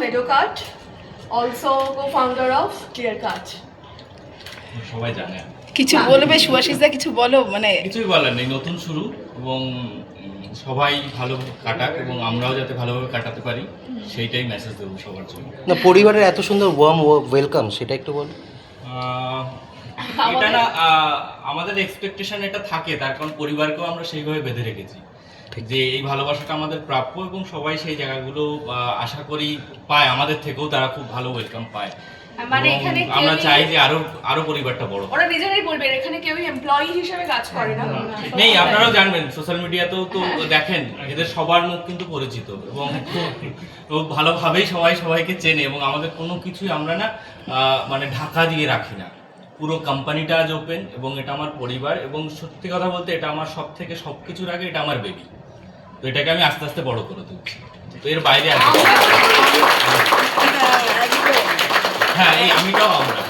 Meadowcut, also co-founder of Clearcut. সবাই জানে। কিছু বলবে সুভাষিসদা, কিছু বলো, মানে কিছুই বলার নেই, নতুন শুরু এবং সবাই ভালো কাটাক এবং আমরাও যাতে ভালোভাবে কাটাতে পারি সেইটাই মেসেজ দেবো সবার জন্য। না, পরিবারের এত সুন্দর ওয়ার্ম ওয়েলকাম, সেটা একটু বল। এটা না আমাদের এক্সপেকটেশন এটা থাকে, তার কারণ পরিবারকেও আমরা সেইভাবে বেঁধে রেখেছি যে এই ভালোবাসাটা আমাদের প্রাপ্য এবং সবাই সেই জায়গাগুলো আশা করি পায়, আমাদের থেকেও তারা খুব ভালো ওয়েলকাম পায়। মানে এখানে আমরা চাই যে আরো পরিবারটা বড়। ওরা নিজেরাই বলবে এখানে কেউই এমপ্লয়ি হিসেবে কাজ করে না। নেই, আপনারাও জানবেন, সোশ্যাল মিডিয়াতেও তো দেখেন এদের সবার মুখ কিন্তু পরিচিত এবং খুব ভালোভাবেই সবাই সবাইকে চেনে এবং আমাদের কোনো কিছুই আমরা না মানে ঢাকা দিয়ে রাখি না। পুরো কোম্পানিটা আজ ওপেন এবং এটা আমার পরিবার এবং সত্যি কথা বলতে এটা আমার সবকিছুর আগে এটা আমার বেবি। তো এটাকে আমি আস্তে আস্তে বড় করে তুলছি, তো এর বাইরে আর হ্যাঁ এই আমিটাও আমরা